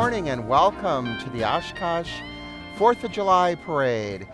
morning and welcome to the Oshkosh 4th of July Parade.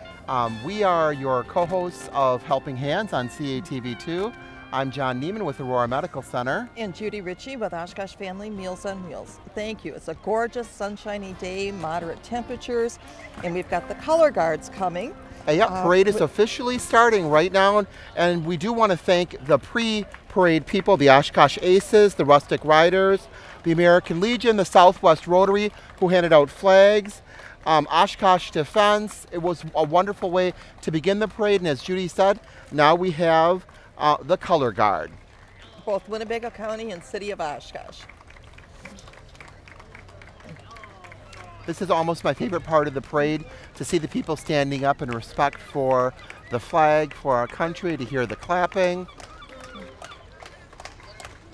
We are your co-hosts of Helping Hands on CATV2. I'm John Neiman with Aurora Medical Center. And Judy Ritchie with Oshkosh Family Meals on Wheels. Thank you. It's a gorgeous sunshiny day, moderate temperatures, and we've got the color guards coming. Parade is officially starting right now, and we do want to thank the pre-parade people, the Oshkosh Aces, the Rustic Riders, the American Legion, the Southwest Rotary, who handed out flags, Oshkosh Defense. It was a wonderful way to begin the parade, and as Judy said, now we have the color guard. Both Winnebago County and City of Oshkosh. This is almost my favorite part of the parade, to see the people standing up in respect for the flag, for our country, to hear the clapping.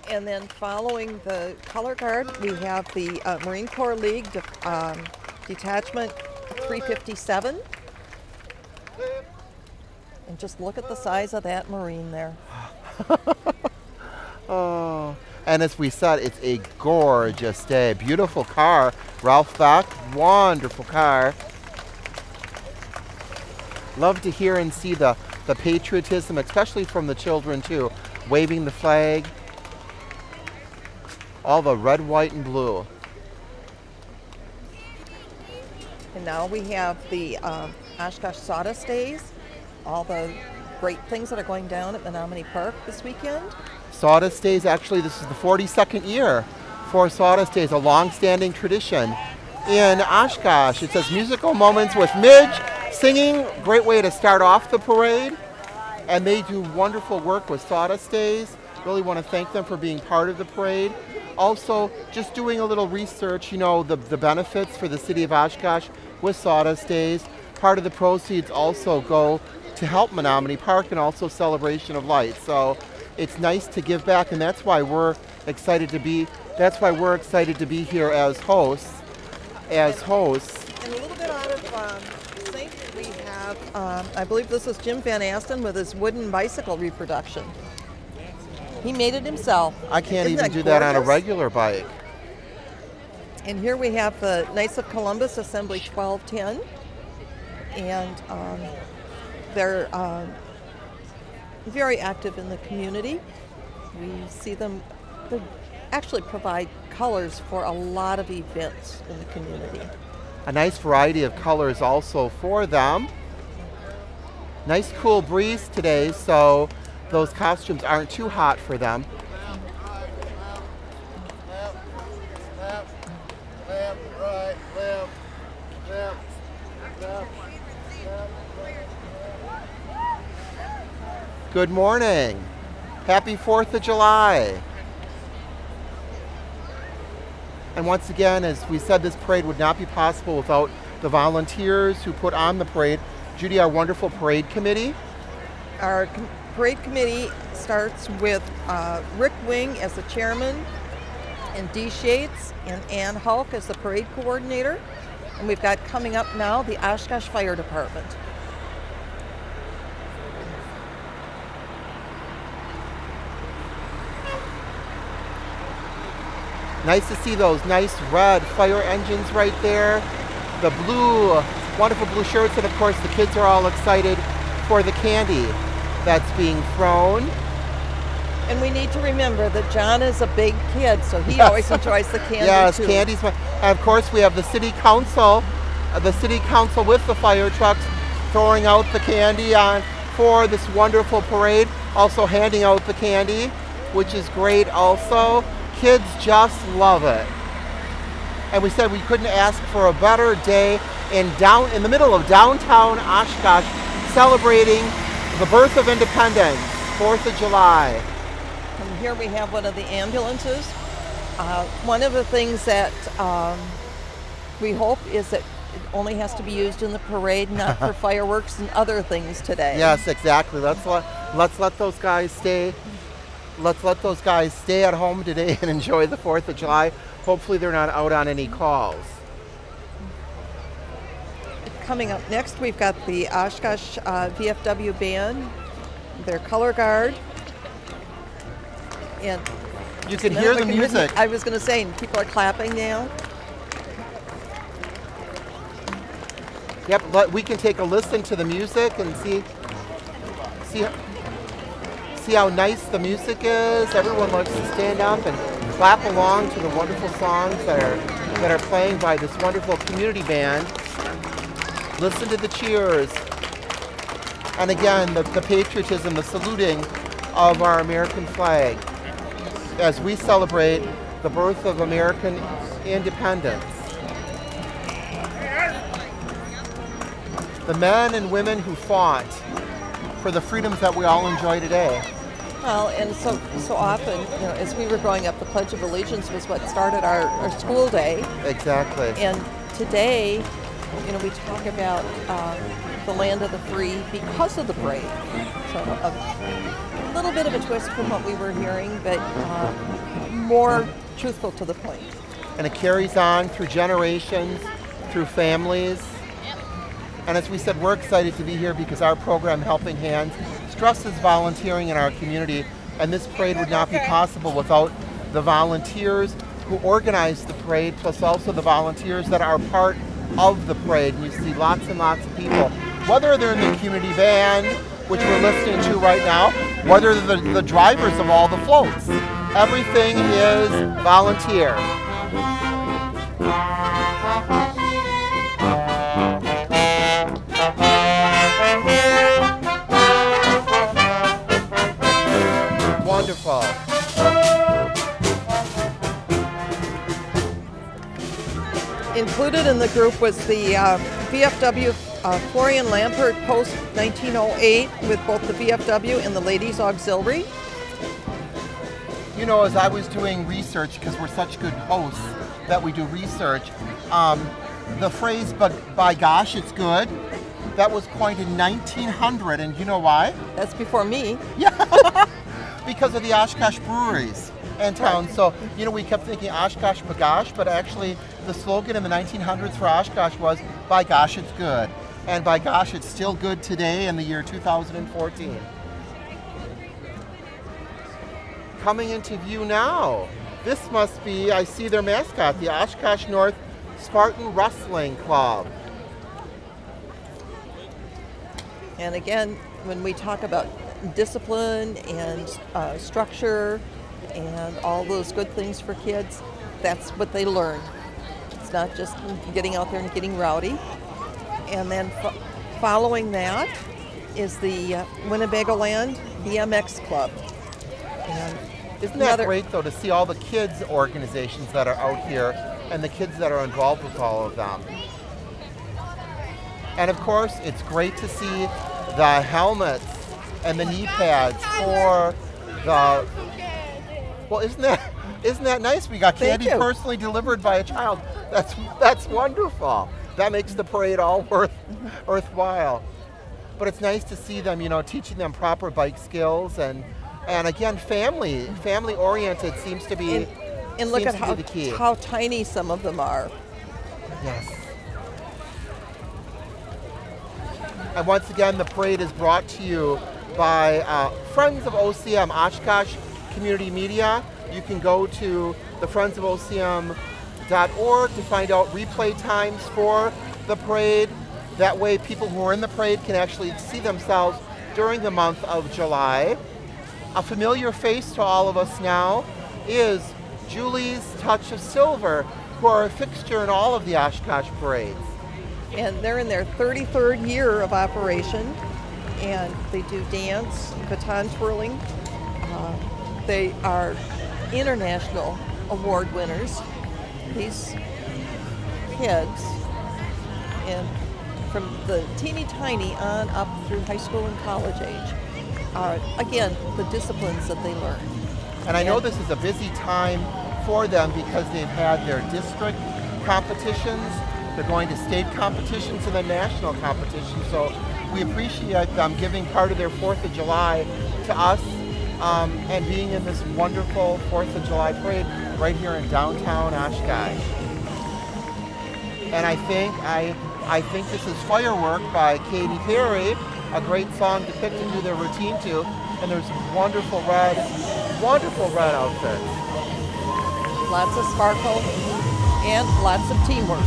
And then following the color guard, we have the Marine Corps League Detachment 357. And just look at the size of that Marine there. Oh, and as we said, it's a gorgeous day. Beautiful car. Ralph Beck, wonderful car. Love to hear and see the patriotism, especially from the children too, waving the flag. All the red, white, and blue. And now we have the Oshkosh Sawdust Days, all the great things that are going down at Menominee Park this weekend. Sawdust Days, actually, this is the 42nd year for Sawdust Days, a long-standing tradition in Oshkosh. It says musical moments with Midge singing, great way to start off the parade. And they do wonderful work with Sawdust Days. Really want to thank them for being part of the parade. Also, just doing a little research, you know, the benefits for the city of Oshkosh with Sawdust Days. Part of the proceeds also go to help Menominee Park and also Celebration of Light. So it's nice to give back, and that's why we're excited to be here as hosts. And a little bit out of sync, we have, I believe this is Jim Van Asten with his wooden bicycle reproduction. He made it himself. I can't even do that on a regular bike. And here we have the Knights of Columbus Assembly 1210. And they're very active in the community. We see them, they actually provide colors for a lot of events in the community. A nice variety of colors also for them. Nice cool breeze today, so those costumes aren't too hot for them. Good morning. Happy 4th of July. And once again, as we said, this parade would not be possible without the volunteers who put on the parade. Judy, our wonderful parade committee. Our parade committee starts with Rick Wing as the chairman, and Dee Shates and Ann Hulk as the parade coordinator. And we've got coming up now the Oshkosh Fire Department. Nice to see those nice red fire engines right there. The blue, wonderful blue shirts, and of course the kids are all excited for the candy that's being thrown. And we need to remember that John is a big kid, so he always enjoys the candy too. Candy's fun. And of course we have the city council with the fire trucks throwing out the candy for this wonderful parade, also handing out the candy, which is great also. Kids just love it. And we said we couldn't ask for a better day in the middle of downtown Oshkosh, celebrating the birth of independence, 4th of July. And here we have one of the ambulances. One of the things that we hope is that it only has to be used in the parade, not for fireworks and other things today. Yes, exactly. Let's let those guys stay. Let's let those guys stay at home today and enjoy the 4th of July. Hopefully they're not out on any calls. Coming up next, we've got the Oshkosh VFW band, their color guard. And you can hear the music. I was going to say, people are clapping now. Yep, but we can take a listen to the music and see how nice the music is. Everyone likes to stand up and clap along to the wonderful songs that are playing by this wonderful community band. Listen to the cheers. And again, the patriotism, the saluting of our American flag as we celebrate the birth of American independence. The men and women who fought for the freedoms that we all enjoy today. Well, and so often, as we were growing up, the Pledge of Allegiance was what started our school day. Exactly. And today, we talk about the land of the free because of the parade. So a little bit of a twist from what we were hearing, but more truthful to the point. And it carries on through generations, through families. And as we said, we're excited to be here because our program, Helping Hands, stresses volunteering in our community, and this parade would not be possible without the volunteers who organize the parade, plus also the volunteers that are part of the parade. And you see lots and lots of people, whether they're in the community band, which we're listening to right now, whether they're the drivers of all the floats. Everything is volunteer. Wonderful. Included in the group was the VFW Florian Lampert post 1908 with both the VFW and the Ladies Auxiliary. As I was doing research, because we're such good hosts that we do research, the phrase, but by gosh, it's good, that was coined in 1900, and you know why? That's before me. Yeah, because of the Oshkosh breweries in town. So, we kept thinking Oshkosh bagosh, but actually the slogan in the 1900s for Oshkosh was, by gosh, it's good. And by gosh, it's still good today in the year 2014. Coming into view now, this must be, I see their mascot, the Oshkosh North Spartan Wrestling Club. And again, when we talk about discipline and structure and all those good things for kids, that's what they learn. It's not just getting out there and getting rowdy. And then following that is the Winnebagoland BMX Club. And isn't that great, though, to see all the kids' organizations that are out here and the kids that are involved with all of them? And of course, it's great to see the helmets and the knee pads for the. Well, isn't that nice? We got candy personally delivered by a child. That's wonderful. That makes the parade all worthwhile. But it's nice to see them, teaching them proper bike skills and again, family oriented seems to be. And look at the key. how tiny some of them are. Yes. And once again, the parade is brought to you by Friends of OCM, Oshkosh Community Media. You can go to the friendsofocm.org to find out replay times for the parade. That way people who are in the parade can actually see themselves during the month of July. A familiar face to all of us now is Julie's Touch of Silver, who are a fixture in all of the Oshkosh parades. And they're in their 33rd year of operation, and they do dance, baton twirling. They are international award winners. These kids, and from the teeny tiny on up through high school and college age, are, again, the disciplines that they learn. And I know this is a busy time for them because they've had their district competitions, they're going to state competitions and then national competitions. So we appreciate them giving part of their 4th of July to us and being in this wonderful 4th of July parade right here in downtown Oshkosh. And I think this is Firework by Katy Perry, a great song to pick to do their routine to. And there's wonderful red outfits. Lots of sparkle and lots of teamwork.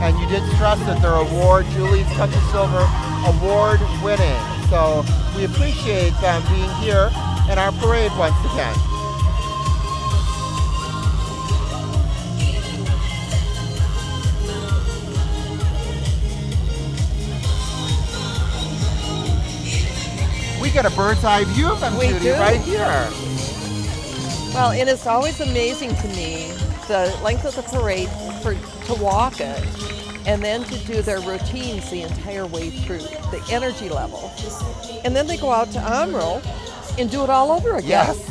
And you did stress that their award, Julie's Touch of Silver, award winning. So we appreciate them being here in our parade once again. We get a bird's eye view of them, Judy, right here. Well, and it's always amazing to me the length of the parade to walk it and then to do their routines the entire way through, the energy level. And then they go out to Amro and do it all over again. Yes.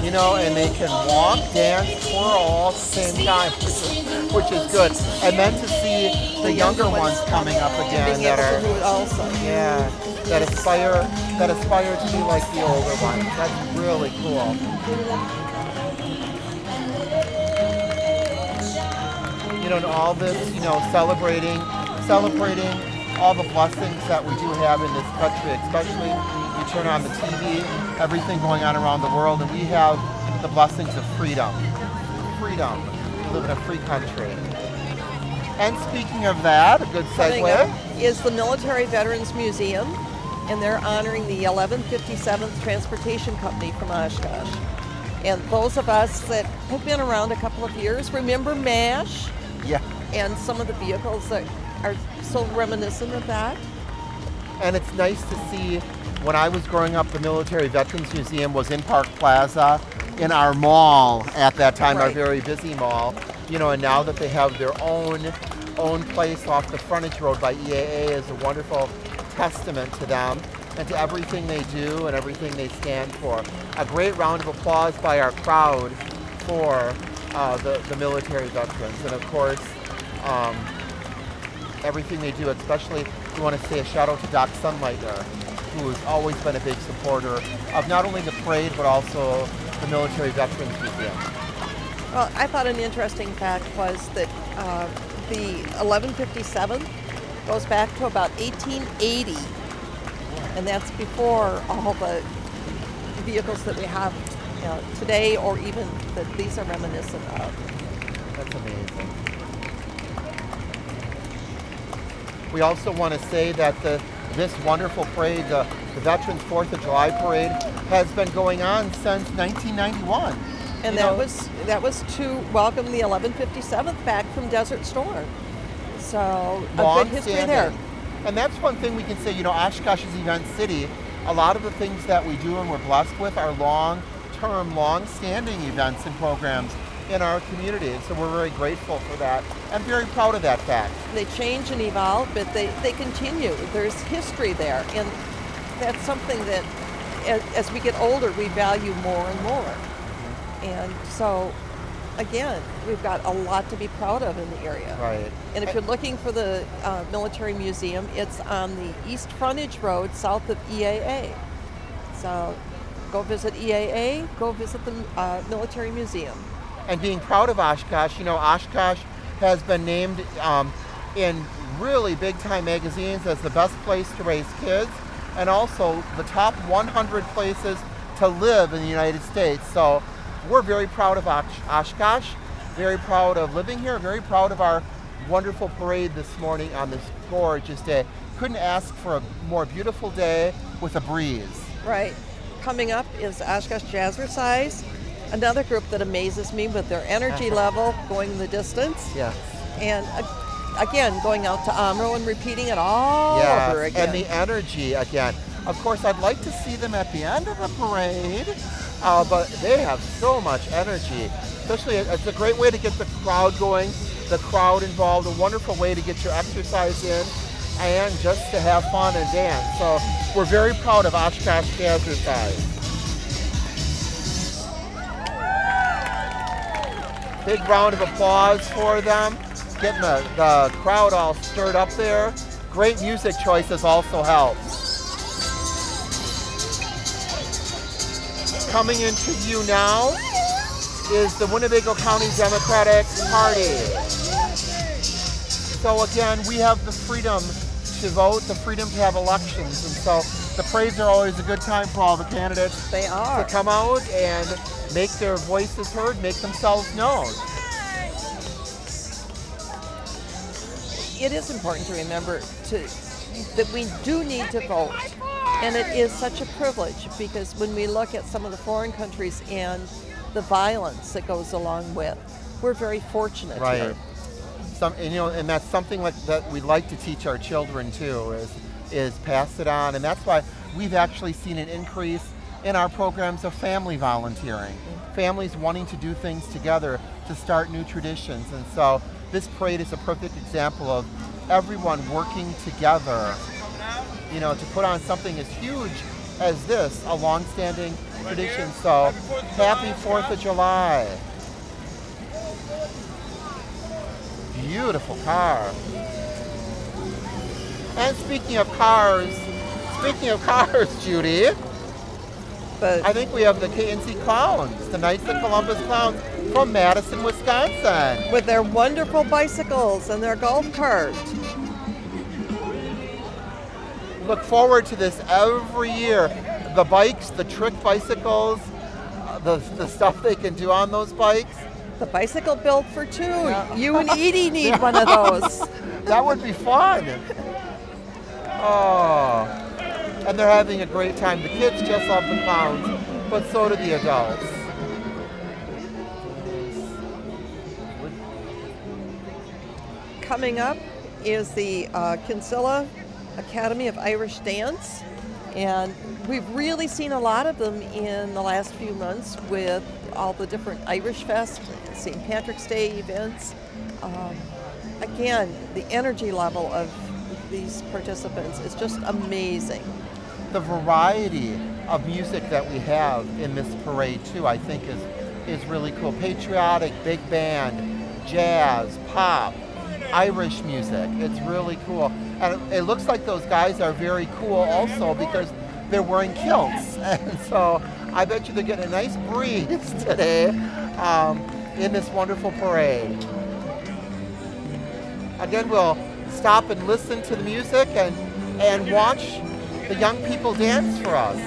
You know, and they can walk, dance, twirl all at the same time, which is good. And then to see the younger ones coming up again that are do it also. Yeah, that aspire to be like the older ones. That's really cool. You know, and all this, you know, celebrating all the blessings that we do have in this country, especially you turn on the TV, everything going on around the world, and we have the blessings of freedom. Freedom. We live in a free country. And speaking of that, a good segue is the Military Veterans Museum, and they're honoring the 1157th Transportation Company from Oshkosh. And those of us that have been around a couple of years remember MASH. Yeah. And some of the vehicles that are so reminiscent of that. And it's nice to see, when I was growing up, the Military Veterans Museum was in Park Plaza, in our mall at that time, our very busy mall. You know, and now that they have their own place off the frontage road by EAA is a wonderful testament to them and to everything they do and everything they stand for. A great round of applause by our crowd for the military veterans, and of course everything they do. Especially we want to say a shout out to Doc Sunlightner, who has always been a big supporter of not only the parade but also the Military Veterans Museum. Well, I thought an interesting fact was that the 1157 goes back to about 1880, and that's before all the vehicles that we have today, or even that these are reminiscent of. That's amazing. We also want to say that this wonderful parade, the Veterans 4th of July Parade, has been going on since 1991. And that was to welcome the 1157th back from Desert Storm. So a good history there. And that's one thing we can say, you know, Oshkosh is Event City. A lot of the things that we do and we're blessed with are long-term, long-standing events and programs in our community. So we're very grateful for that and very proud of that fact. They change and evolve, but they continue. There's history there. And that's something that as we get older, we value more and more. And so, again, we've got a lot to be proud of in the area. Right. And if you're looking for the Military Museum, it's on the East Frontage Road, south of EAA. So go visit EAA, go visit the Military Museum. And being proud of Oshkosh, you know, Oshkosh has been named in really big-time magazines as the best place to raise kids, and also the top 100 places to live in the United States. So we're very proud of Oshkosh, very proud of living here, very proud of our wonderful parade this morning on this gorgeous day. Couldn't ask for a more beautiful day with a breeze. Right. Coming up is Oshkosh Jazzercise, another group that amazes me with their energy level, going the distance. Yes. And again, going out to Amro and repeating it all over again. And the energy again. Of course, I'd like to see them at the end of the parade. But they have so much energy. Especially, it's a great way to get the crowd going, the crowd involved, a wonderful way to get your exercise in, and just to have fun and dance. So we're very proud of Oshkosh Jazzercise. Big round of applause for them, getting the crowd all stirred up there. Great music choices also help. Coming into view now is the Winnebago County Democratic Party. So again, we have the freedom to vote, the freedom to have elections, and so the parades are always a good time for all the candidates to come out and make their voices heard, make themselves known. it is important to remember that we do need to vote. And it is such a privilege because when we look at some of the foreign countries and the violence that goes along with, we're very fortunate here. And that's something that we like to teach our children too, is pass it on. And that's why we've actually seen an increase in our programs of family volunteering. Families wanting to do things together to start new traditions. And so this parade is a perfect example of everyone working together, to put on something as huge as this, a long-standing tradition. So happy 4th of July. Beautiful car. And speaking of cars, Judy, I think we have the K&C Clowns, the Knights of Columbus Clowns from Madison, Wisconsin. With their wonderful bicycles and their golf cart. Look forward to this every year. The bikes, the trick bicycles, the stuff they can do on those bikes. The bicycle built for two. Yeah. You and Edie need one of those. That would be fun. Oh, and they're having a great time. The kids just love the clowns, but so do the adults. Coming up is the Kinsella Academy of Irish Dance, and we've really seen a lot of them in the last few months with all the different Irish Fest, St. Patrick's Day events. Again, the energy level of these participants is just amazing. The variety of music that we have in this parade too, I think is really cool. Patriotic, big band, jazz, pop, Irish music. It's really cool. And it looks like those guys are very cool also because they're wearing kilts. And so I bet you they're getting a nice breeze today in this wonderful parade. Again, we'll stop and listen to the music and watch the young people dance for us.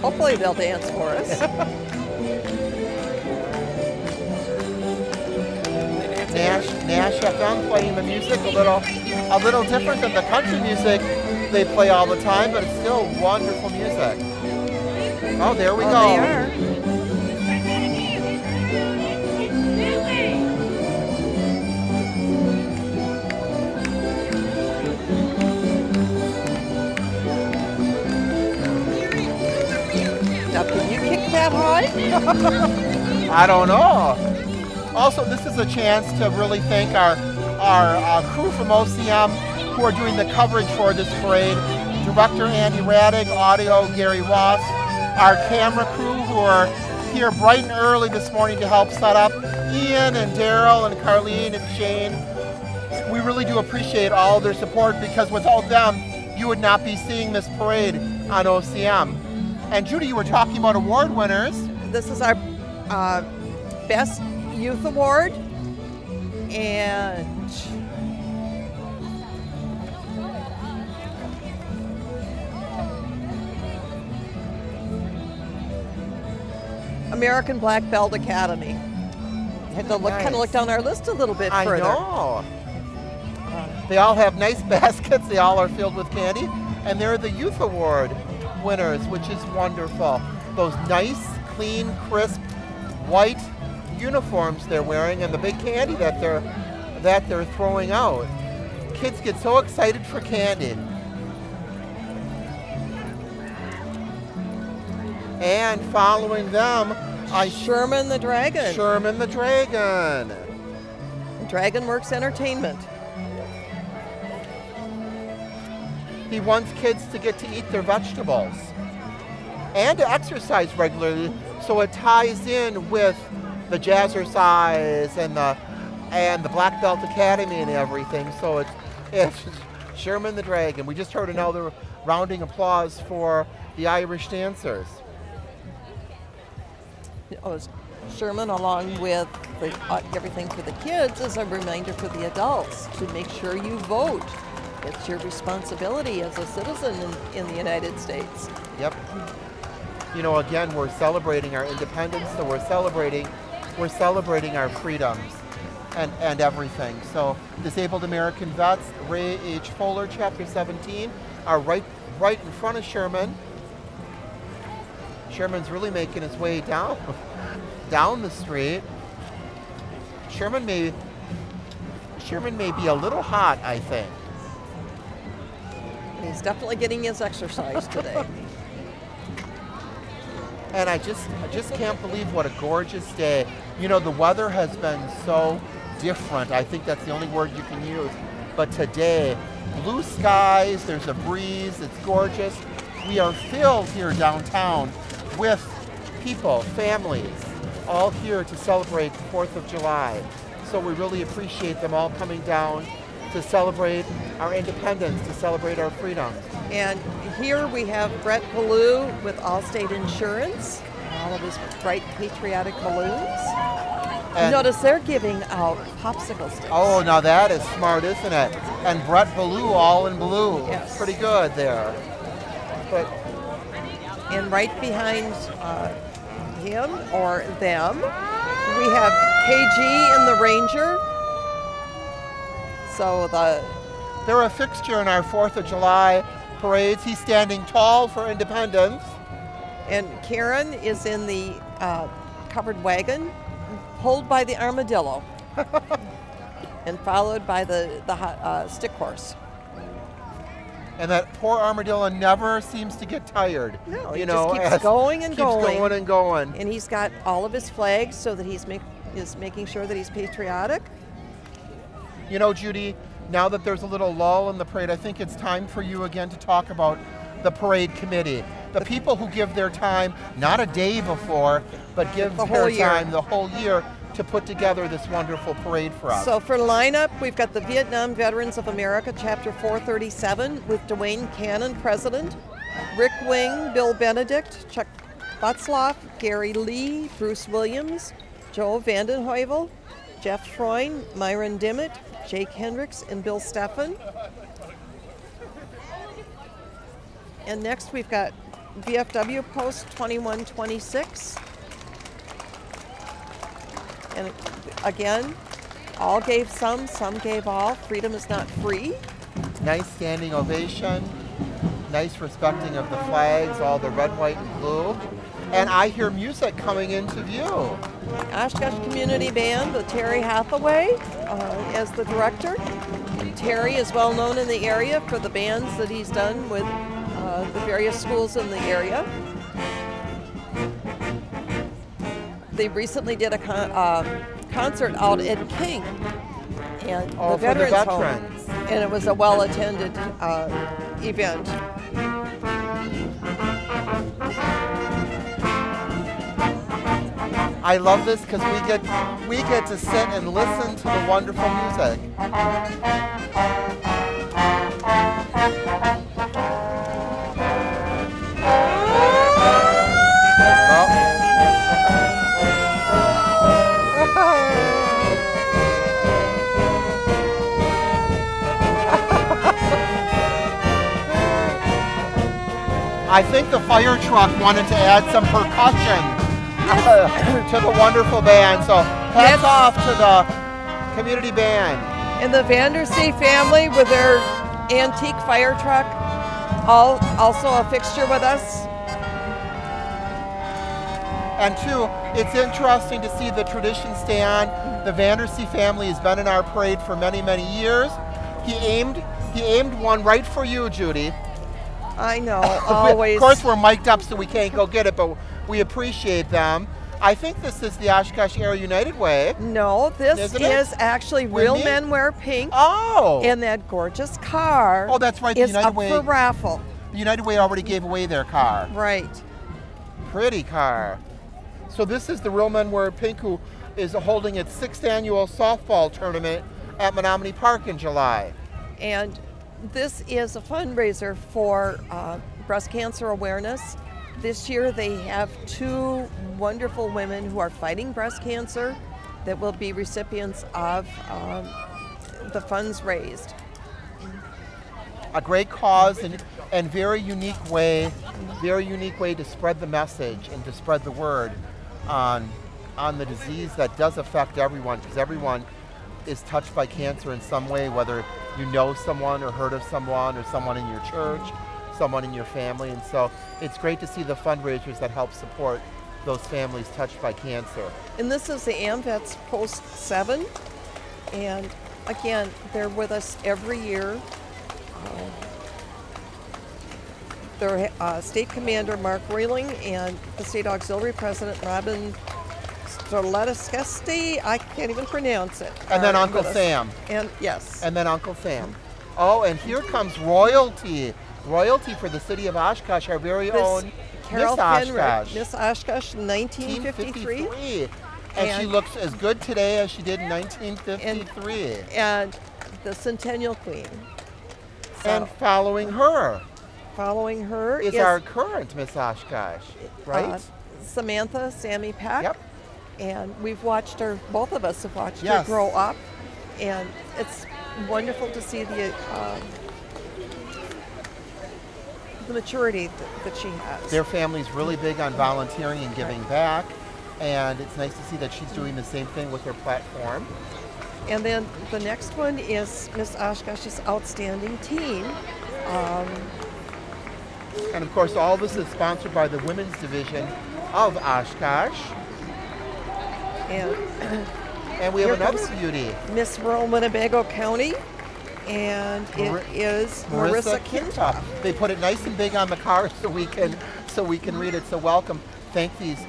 Hopefully they'll dance for us. Nash FM playing the music a little different than the country music they play all the time, but it's still wonderful music. Oh, there we go. They are. Now, can you kick that high? I don't know. Also, this is a chance to really thank our crew from OCM who are doing the coverage for this parade. Director Andy Raddick, audio Gary Ross, our camera crew who are here bright and early this morning to help set up, Ian and Daryl and Carlene and Shane. We really do appreciate all their support because without them, you would not be seeing this parade on OCM. And Judy, you were talking about award winners. This is our Best Youth Award, and American Black Belt Academy. Had to look, kind of look down our list a little bit further. I know. They all have nice baskets. They all are filled with candy, and they're the Youth Award winners, which is wonderful. Those nice, clean, crisp, white uniforms they're wearing, and the big candy that they're throwing out. Kids get so excited for candy. And following them, Sherman the Dragon. Sherman the Dragon. Dragon Works Entertainment. He wants kids to get to eat their vegetables and to exercise regularly, so it ties in with the Jazzercise and the Black Belt Academy and everything. So it's Sherman the Dragon. We just heard another rounding applause for the Irish dancers. Sherman, along with everything for the kids, is a reminder for the adults to make sure you vote. It's your responsibility as a citizen in the United States. Yep. You know, again, we're celebrating our independence, so we're celebrating our freedoms. and everything. So Disabled American Vets, Ray H. Fuller, Chapter 17, are right in front of Sherman. Sherman's really making his way down the street. Sherman may be a little hot, I think. He's definitely getting his exercise today. And I just can't believe what a gorgeous day. You know, the weather has been so different. I think that's the only word you can use. But today, blue skies, there's a breeze, it's gorgeous. We are filled here downtown with people, families, all here to celebrate the 4th of July. So we really appreciate them all coming down to celebrate our independence, to celebrate our freedoms. And here we have Brett Ballou with Allstate Insurance, all of his bright patriotic balloons. And notice they're giving out popsicle sticks. Oh, now that is smart, isn't it? And Brett Ballou all in blue. Yes. Pretty good there. But and right behind him or them, we have KG and the Ranger. So they're a fixture in our 4th of July parades. He's standing tall for independence. And Karen is in the covered wagon, pulled by the armadillo, and followed by the stick horse. And that poor armadillo never seems to get tired. No, he just keeps going and going. Keeps going and going. And he's got all of his flags so that he's making sure that he's patriotic. You know, Judy, now that there's a little lull in the parade, I think it's time for you again to talk about the parade committee. The people who give their time, not a day before, but give their time the whole year to put together this wonderful parade for us. So for lineup, we've got the Vietnam Veterans of America, Chapter 437, with Dwayne Cannon, President, Rick Wing, Bill Benedict, Chuck Butzloff, Gary Lee, Bruce Williams, Joe Vandenheuvel, Jeff Freund, Myron Dimmitt, Jake Hendricks, and Bill Steffen. And next we've got VFW Post 2126. And again, all gave some gave all. Freedom is not free. Nice standing ovation, nice respecting of the flags, all the red, white, and blue. And I hear music coming into view. Oshkosh Community Band with Terry Hathaway as the director. Terry is well known in the area for the bands that he's done with the various schools in the area. They recently did a concert out at King and the Veterans Home, and it was a well-attended event. I love this because we get to sit and listen to the wonderful music. I think the fire truck wanted to add some percussion to the wonderful band, so hats off to the community band. And the Vandersea family with their antique fire truck, also a fixture with us. And two, it's interesting to see the tradition stay on. The Vandersea family has been in our parade for many, many years. He aimed one right for you, Judy. I know, always. Of course, we're mic'd up so we can't go get it, but we appreciate them. I think this is the Oshkosh Area United Way. No, this is actually Real Men Wear Pink. Oh. And that gorgeous car. Oh, that's right. The is United up Way for raffle. The United Way already gave away their car. Right. Pretty car. So this is the Real Men Wear Pink, who is holding its 6th annual softball tournament at Menominee Park in July. And this is a fundraiser for breast cancer awareness. This year they have 2 wonderful women who are fighting breast cancer that will be recipients of the funds raised. A great cause and very unique way to spread the message and to spread the word on the disease that does affect everyone, because everyone is touched by cancer in some way, whether you know someone or heard of someone or someone in your church, someone in your family. And so it's great to see the fundraisers that help support those families touched by cancer. And this is the AMVETS Post 7. And again, they're with us every year. Their State Commander Mark Roehling and the State Auxiliary President Robin Streletsky, I can't even pronounce it. And then Uncle Sam. And yes. And then Uncle Sam. Oh, and here comes royalty. Royalty for the city of Oshkosh, our very own Carol Miss Oshkosh. Miss Oshkosh, 1953. And she looks as good today as she did in 1953. And the Centennial Queen. So, and following her is our current Miss Oshkosh, right? Samantha Sammy Peck. Yep. And we've watched her, both of us have watched her grow up. And it's wonderful to see the maturity that she has. Their family's really big on volunteering and giving back. And it's nice to see that she's doing the same thing with her platform. And then the next one is Miss Oshkosh's Outstanding Teen. And of course, all this is sponsored by the Women's Division of Oshkosh. And we have another beauty. Miss Rural Winnebago County. And it is Marissa Kintoff. They put it nice and big on the car so we can read it. So welcome. Thank these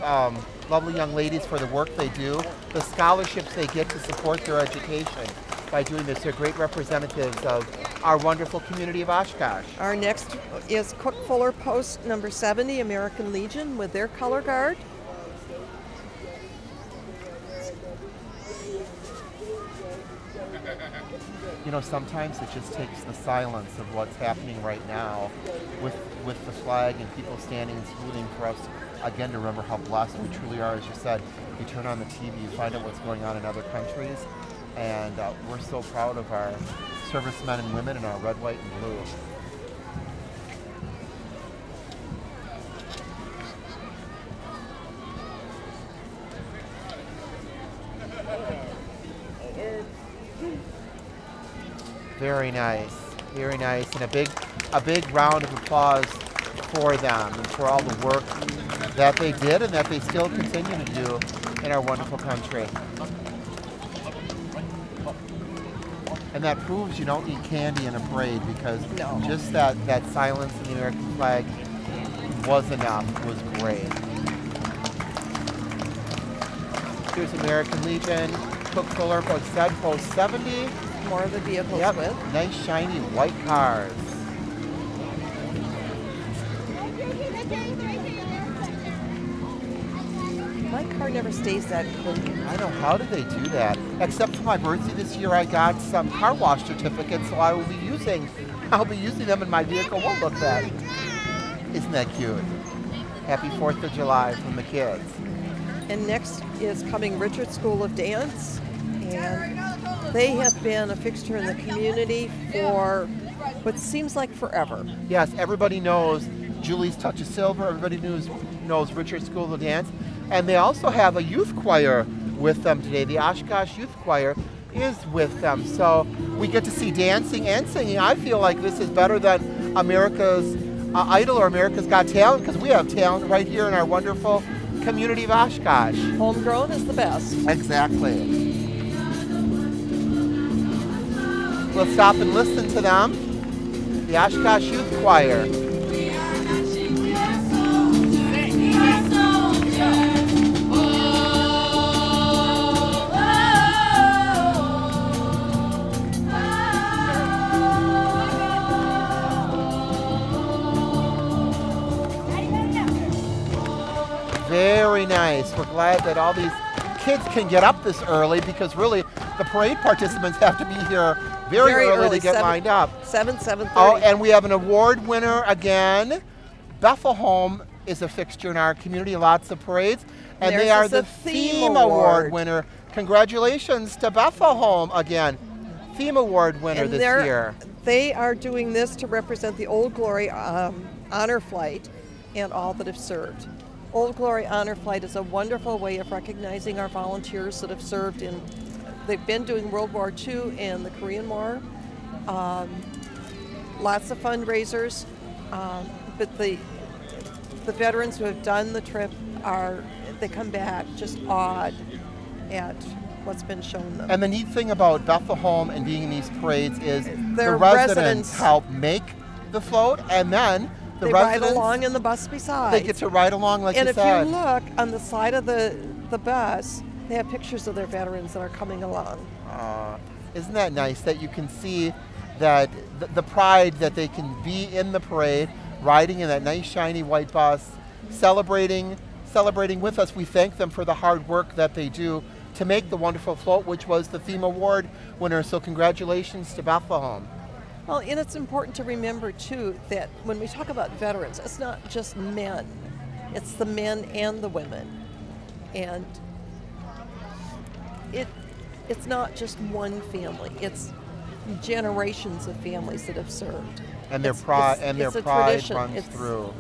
lovely young ladies for the work they do, the scholarships they get to support their education by doing this. They're great representatives of our wonderful community of Oshkosh. Our next is Cook Fuller Post number 70, American Legion, with their color guard. You know, sometimes it just takes the silence of what's happening right now with the flag and people standing and saluting for us, again, to remember how blessed we truly are. As you said, you turn on the TV, you find out what's going on in other countries, and we're so proud of our servicemen and women in our red, white, and blue. Very nice, very nice, and a big round of applause for them and for all the work that they did and that they still continue to do in our wonderful country. And that proves you don't eat candy in a parade, because just that silence in the American flag was enough, was great. Here's American Legion, Cook Fuller, Post 70. More of the vehicles with. Nice shiny white cars. My car never stays that clean. I know, how did they do that? Except for my birthday this year, I got some car wash certificates, so I'll be using them in my vehicle. Won't look bad. Isn't that cute? Happy 4th of July from the kids. And next is coming Richard School of Dance, and they have been a fixture in the community for what seems like forever. Yes, everybody knows Julie's Touch of Silver. Everybody knows Richard School of Dance. And they also have a youth choir with them today. The Oshkosh Youth Choir is with them. So we get to see dancing and singing. I feel like this is better than America's Idol or America's Got Talent, because we have talent right here in our wonderful community of Oshkosh. Homegrown is the best. Exactly. We'll stop and listen to them. The Oshkosh Youth Choir. Very nice. We're glad that all these kids can get up this early, because really the parade participants have to be here very early to get lined up. 7:30. Oh, and we have an award winner again. Bethel Home is a fixture in our community, lots of parades, and they are the Theme Award winner. Congratulations to Bethel Home again. Theme Award winner this year. They are doing this to represent the Old Glory Honor Flight and all that have served. Old Glory Honor Flight is a wonderful way of recognizing our volunteers that have served in they've been doing World War II and the Korean War. Lots of fundraisers, but the veterans who have done the trip they come back just awed at what's been shown them. And the neat thing about Bethlehem and being in these parades is Their the residents help make the float, and then they ride along in the bus beside. They get to ride along, like you said. And if you look on the side of the bus, they have pictures of their veterans that are coming along. Isn't that nice that you can see that the pride that they can be in the parade, riding in that nice shiny white bus, celebrating with us. We thank them for the hard work that they do to make the wonderful float, which was the theme award winner. So congratulations to Bethlehem. Well, and it's important to remember too that when we talk about veterans, it's not just men, it's the men and the women. And it's not just one family, it's generations of families that have served. And their pride runs through.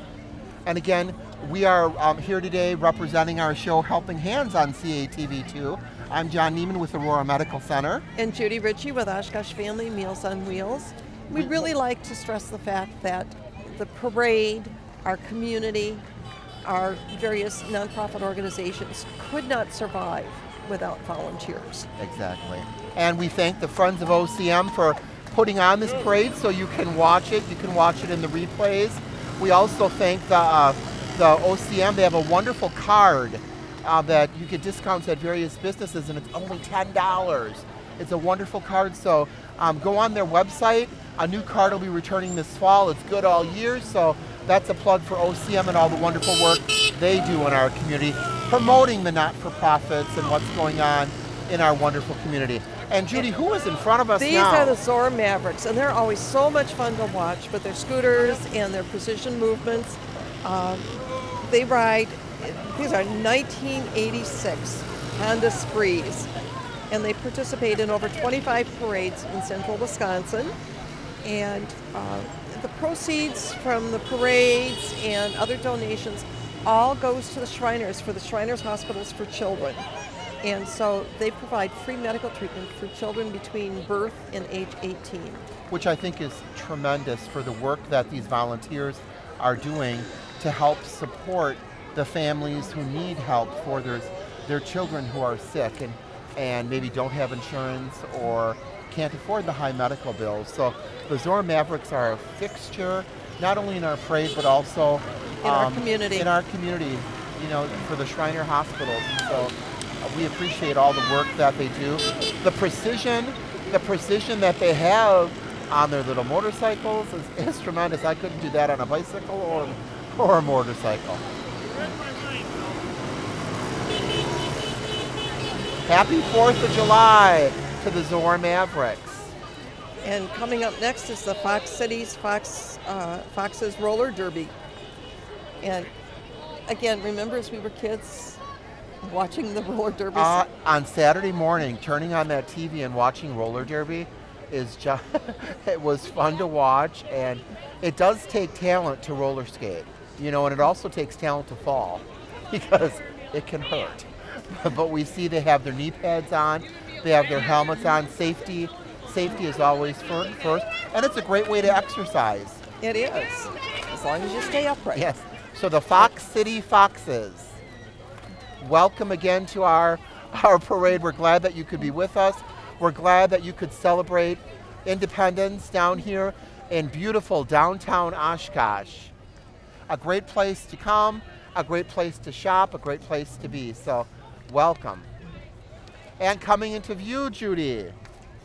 And again, we are here today representing our show Helping Hands on CATV2. I'm John Neiman with Aurora Medical Center. And Judy Ritchie with Oshkosh Family Meals on Wheels. We'd really like to stress the fact that the parade, our community, our various nonprofit organizations could not survive without volunteers. Exactly. And we thank the Friends of OCM for putting on this parade so you can watch it. You can watch it in the replays. We also thank the OCM. They have a wonderful card that you get discounts at various businesses, and it's only $10. It's a wonderful card, so go on their website. A new card will be returning this fall. It's good all year, so that's a plug for OCM and all the wonderful work they do in our community, promoting the not-for-profits and what's going on in our wonderful community. And Judy, who is in front of us now? These are the Zora Mavericks, and they're always so much fun to watch with their scooters and their precision movements. They ride, these are 1986 Honda Sprees, and they participate in over 25 parades in central Wisconsin. And the proceeds from the parades and other donations all goes to the Shriners for the Shriners Hospitals for Children. And so they provide free medical treatment for children between birth and age 18. Which I think is tremendous for the work that these volunteers are doing to help support the families who need help for their children who are sick and maybe don't have insurance or can't afford the high medical bills. So the Zora Mavericks are a fixture, not only in our parade, but also in our community. In our community, you know, for the Shriner Hospitals. So we appreciate all the work that they do. The precision that they have on their little motorcycles is tremendous. I couldn't do that on a bicycle or a motorcycle. Happy 4th of July to the Zora Mavericks. And coming up next is the Fox Cities Fox's Roller Derby. And again, remember as we were kids watching the roller derby? On Saturday morning, turning on that TV and watching roller derby is just, it was fun to watch, and it does take talent to roller skate, you know, and it also takes talent to fall because it can hurt. But we see they have their knee pads on, they have their helmets on. Safety is always first, and it's a great way to exercise. It is, as long as you stay upright. Yes. So the Fox City Foxes, welcome again to our parade. We're glad that you could be with us. We're glad that you could celebrate independence down here in beautiful downtown Oshkosh. A great place to come, a great place to shop, a great place to be. So welcome. And coming into view, Judy.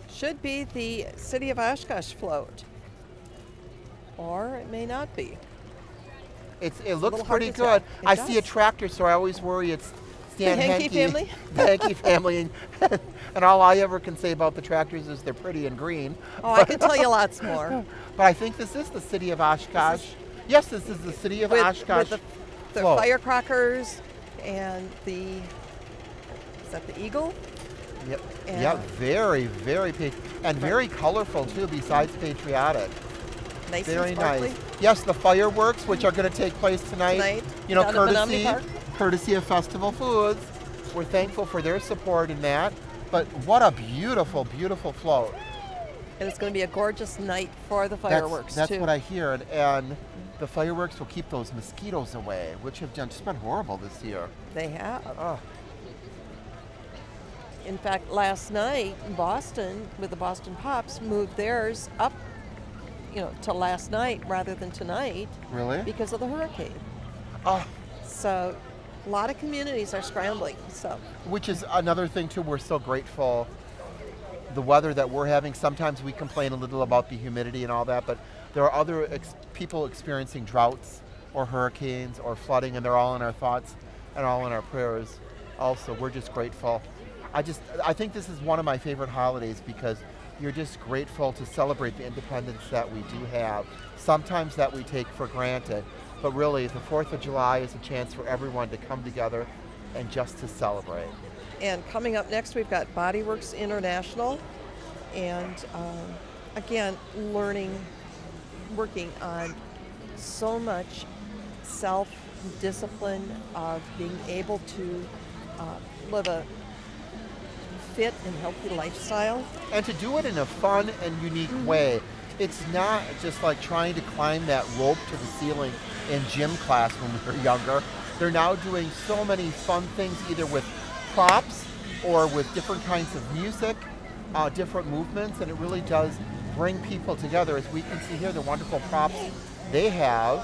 Should be the City of Oshkosh float, or it may not be. It looks pretty good. I see a tractor, so I always worry it's Stan Henke family? The Henke family. And all I ever can say about the tractors is they're pretty and green. Oh, I can tell you lots more. But I think this is the City of Oshkosh. Yes, this is the City of Oshkosh. With the firecrackers and is that the eagle? Yep. Yeah, very, very very colorful too, besides patriotic. Nice very and sparkly. Nice. Yes, the fireworks, which are going to take place tonight. You know, courtesy of Festival Foods. We're thankful for their support in that. But what a beautiful, beautiful float. And it's going to be a gorgeous night for the fireworks, that's too. what I hear. And the fireworks will keep those mosquitoes away, which have just been horrible this year. They have. Oh. In fact, last night, Boston, with the Boston Pops, moved theirs up, to last night rather than tonight. Really? Because of the hurricane. Oh. So a lot of communities are scrambling. So. Which is another thing, too. We're so grateful. The weather that we're having, sometimes we complain a little about the humidity and all that, but there are other people experiencing droughts or hurricanes or flooding, and they're all in our thoughts and all in our prayers. Also, we're just grateful. I think this is one of my favorite holidays because you're just grateful to celebrate the independence that we do have. Sometimes that we take for granted, but really the 4th of July is a chance for everyone to come together and just to celebrate. And coming up next, we've got Bodyworks International, and again, working on so much self-discipline of being able to live a fit and healthy lifestyle. And to do it in a fun and unique way. It's not just like trying to climb that rope to the ceiling in gym class when we were younger. They're now doing so many fun things, either with props or with different kinds of music, different movements, and it really does bring people together. As we can see here, the wonderful props they have,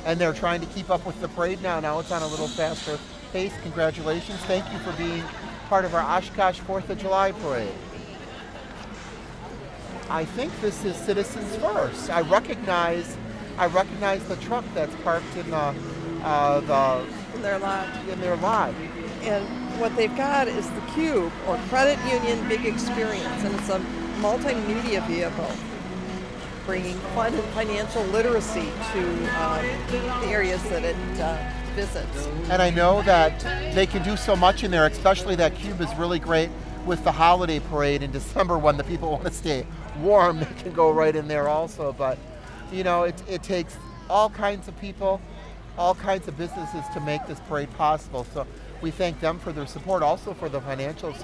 and they're trying to keep up with the parade now. Now it's on a little faster pace. Congratulations. Thank you for being part of our Oshkosh 4th of July parade. I think this is Citizens First. I recognize the truck that's parked in their lot. In their lot. And what they've got is the Cube, or Credit Union Big Experience, and it's a multimedia vehicle bringing fun and financial literacy to the areas that it visits. And I know that they can do so much in there, especially that Cube is really great with the holiday parade in December when the people want to stay warm. They can go right in there also. But, it takes all kinds of people, all kinds of businesses to make this parade possible. So we thank them for their support, also for the financial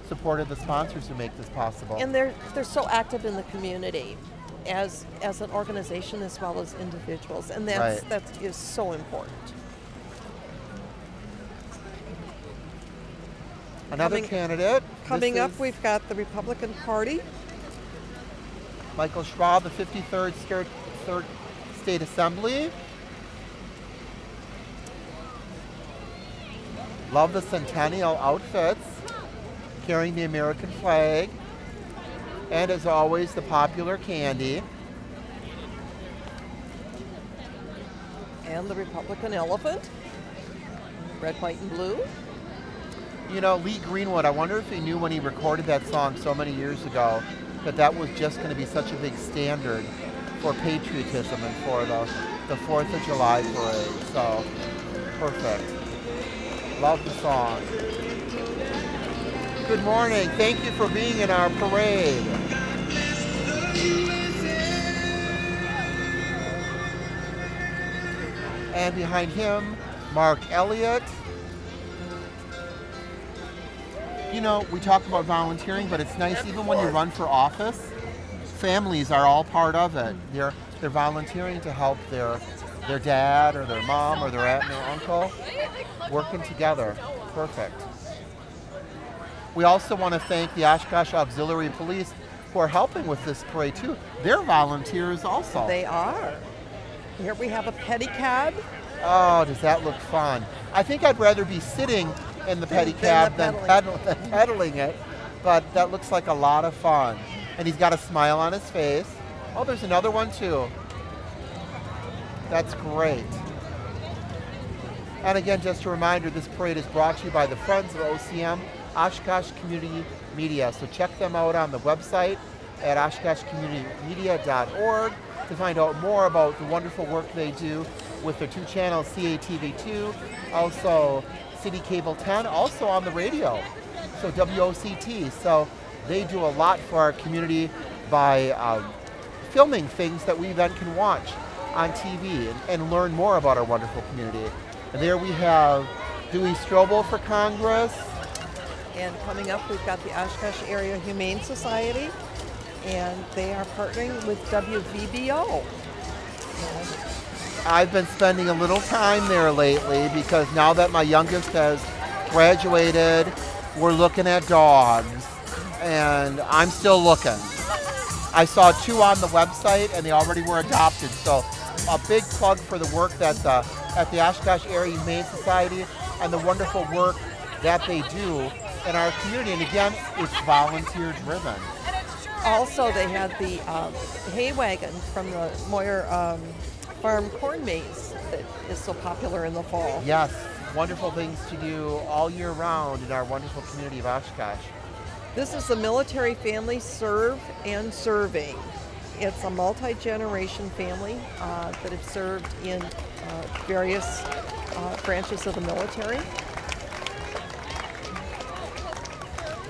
support of the sponsors who make this possible. And they're so active in the community as an organization as well as individuals, and that is so important. Another candidate. Coming up, we've got the Republican Party. Michael Schwab, the 53rd State Assembly. Love the centennial outfits, carrying the American flag. And as always, the popular candy. And the Republican elephant, red, white, and blue. Lee Greenwood, I wonder if he knew when he recorded that song so many years ago that was just going to be such a big standard for patriotism and for the 4th of July parade. So, perfect. Love the song. Good morning. Thank you for being in our parade. And behind him, Mark Elliott. We talk about volunteering, but it's nice even when you run for office, families are all part of it. They're volunteering to help their dad or their mom or their aunt and their uncle, working together. Perfect. We also want to thank the Oshkosh Auxiliary Police who are helping with this parade too. They're volunteers also. They are. Here we have a pedicab. Oh, does that look fun? I think I'd rather be sitting in the pedicab than pedaling it, but that looks like a lot of fun. And he's got a smile on his face. Oh, there's another one too. That's great. And again, just a reminder, this parade is brought to you by the Friends of OCM, Oshkosh Community Media. So check them out on the website at oshkoshcommunitymedia.org to find out more about the wonderful work they do with their 2 channels, CATV2, also City Cable 10, also on the radio, so WOCT. So they do a lot for our community by filming things that we then can watch on TV and learn more about our wonderful community. And there we have Dewey Strobel for Congress, And coming up, we've got the Oshkosh Area Humane Society, and they are partnering with WVBO. I've been spending a little time there lately because now that my youngest has graduated, we're looking at dogs, and I'm still looking. I saw 2 on the website, and they already were adopted, so a big plug for the work that's at the Oshkosh Area Humane Society and the wonderful work that they do in our community. And again, it's volunteer driven. Also, they had the hay wagon from the Moyer Farm corn maze that is so popular in the fall. Yes, wonderful things to do all year round in our wonderful community of Oshkosh. This is the Military Family Serve and Serving. It's a multi-generation family that have served in various branches of the military.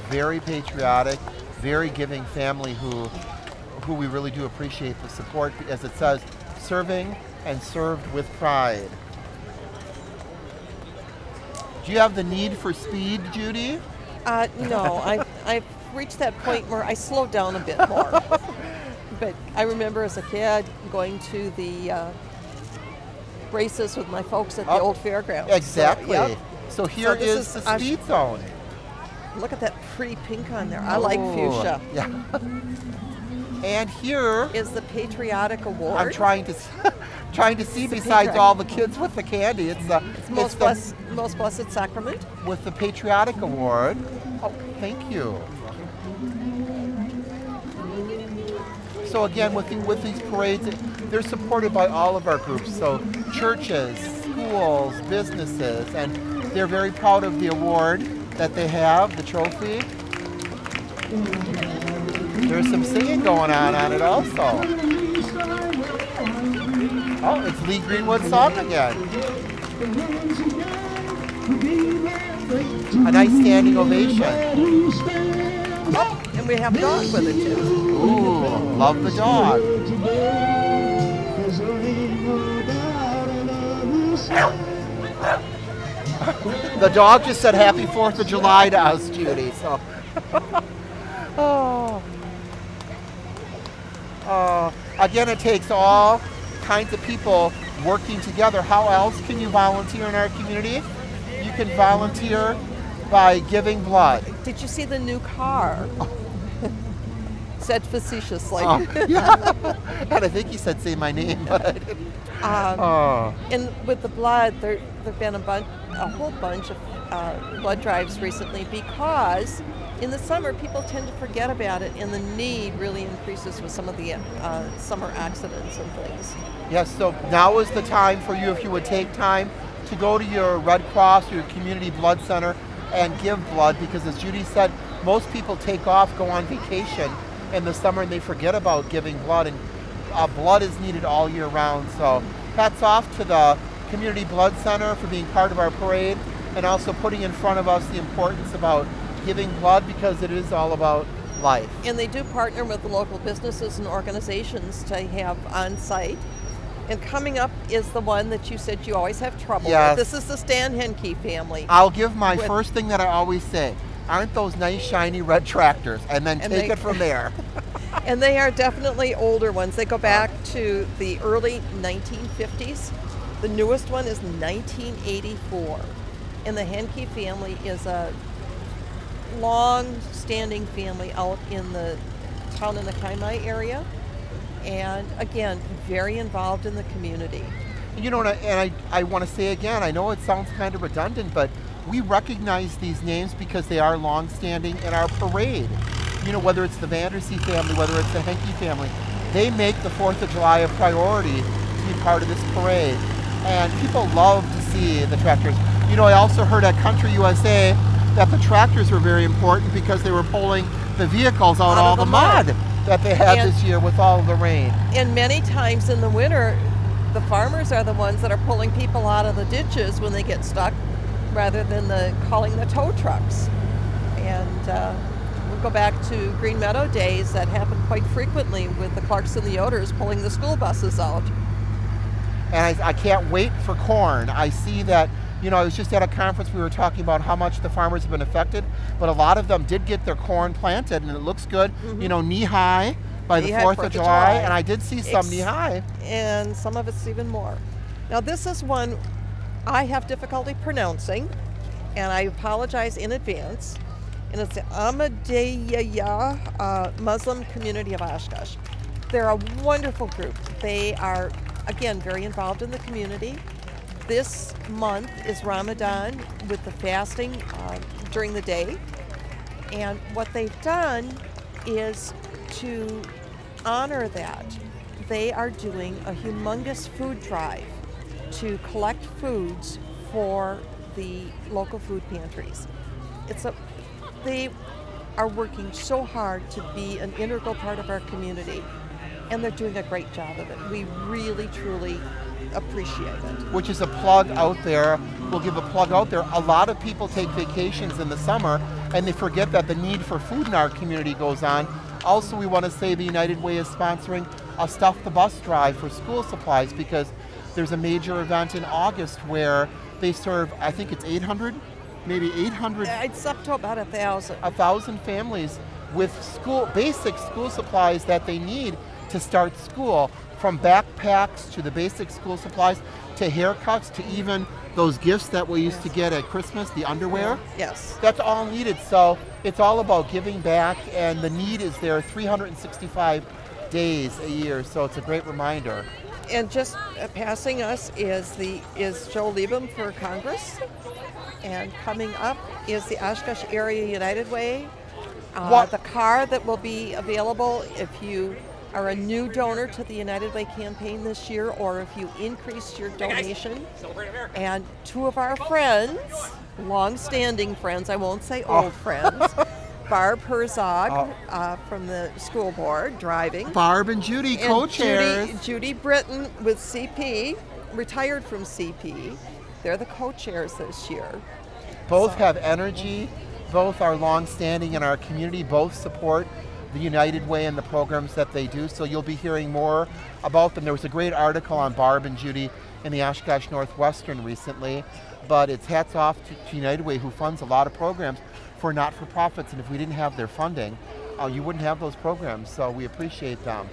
Very patriotic, very giving family who we really do appreciate the support, as it says, serving and served with pride. Do you have the need for speed, Judy? No, I've reached that point where I slowed down a bit more. But I remember as a kid going to the races with my folks at the old fairgrounds. Exactly. So, yep. So here is the speed zone. Look at that pretty pink on there. I like fuchsia. Yeah. And here is the Patriotic Award. I'm trying to see besides all the kids with the candy. It's Most Blessed Sacrament. With the Patriotic Award. Oh, thank you. So again, with these parades, they're supported by all of our groups. So churches, schools, businesses, and they're very proud of the award that they have, the trophy. There's some singing going on it also. Oh, it's Lee Greenwood's song again. A nice standing ovation. Oh, and we have a dog with it too. Ooh, love the dog. The dog just said Happy 4th of July to us, Judy, so. Again, it takes all kinds of people working together. How else can you volunteer in our community? You can volunteer by giving blood. Did you see the new car? Said facetiously. Yeah. And I think he said say my name, but I didn't. And with the blood, there've been a whole bunch of blood drives recently because in the summer people tend to forget about it, and the need really increases with some of the summer accidents and things. Yes, so now is the time for you, if you would take time to go to your Red Cross or your community blood center and give blood, because as Judy said, most people take off, go on vacation in the summer, and they forget about giving blood, and blood is needed all year round. So hats off to the Community Blood Center for being part of our parade and also putting in front of us the importance about giving blood, because it is all about life. And they do partner with the local businesses and organizations to have on site. And coming up is the one that you said you always have trouble with. This is the Stan Henke family. I'll give my first thing that I always say. Aren't those nice shiny red tractors? And then take it from there. And they are definitely older ones. They go back to the early 1950s. The newest one is 1984. And the Henke family is a long-standing family out in the town in the Kaimai area. And again, very involved in the community. You know, and I want to say again, I know it sounds kind of redundant, but we recognize these names because they are long-standing in our parade. You know, whether it's the Vandersea family, whether it's the Henke family, they make the 4th of July a priority to be part of this parade. And people love to see the tractors. You know, I also heard at Country USA that the tractors were very important because they were pulling the vehicles out all the mud that they had this year with all of the rain. And many times in the winter, the farmers are the ones that are pulling people out of the ditches when they get stuck, rather than calling the tow trucks. And we'll go back to Green Meadow days. That happened quite frequently with the Clarks and the Yoders pulling the school buses out. And I can't wait for corn. I see that, You know, I was just at a conference, we were talking about how much the farmers have been affected, but a lot of them did get their corn planted and it looks good, you know, knee-high by the 4th of July, and I did see some knee-high. And some of it's even more. Now this is one I have difficulty pronouncing, and I apologize in advance, and it's the Ahmadiyya Muslim community of Oshkosh. They're a wonderful group. They are, again, very involved in the community. This month is Ramadan with the fasting during the day. And what they've done is to honor that. They are doing a humongous food drive to collect foods for the local food pantries. They are working so hard to be an integral part of our community, and they're doing a great job of it. We really, truly appreciate it. Which is a plug out there. We'll give a plug out there. A lot of people take vacations in the summer and they forget that the need for food in our community goes on. Also, we want to say the United Way is sponsoring a Stuff the Bus drive for school supplies, because there's a major event in August where they serve, I think it's 800, maybe 800. It's up to about 1,000. 1,000 families with basic school supplies that they need to start school, from backpacks to the basic school supplies to haircuts to even those gifts that we used to get at Christmas, the underwear. Yes. That's all needed. So it's all about giving back, and the need is there 365 days a year. So it's a great reminder. And just passing us is Joe Liebem for Congress, and coming up is the Oshkosh Area United Way. The car that will be available if you are a new donor to the United Way campaign this year, or if you increase your donation. And two of our friends, long-standing friends, I won't say old friends, Barb Herzog from the school board, driving. Barb and Judy, co-chairs. Judy Britton with CP, retired from CP. They're the co-chairs this year. Both have energy, both are long-standing in our community, both support the United Way and the programs that they do, so you'll be hearing more about them. There was a great article on Barb and Judy in the Oshkosh Northwestern recently, but it's hats off to United Way, who funds a lot of programs for not-for-profits, and if we didn't have their funding, you wouldn't have those programs, so we appreciate them.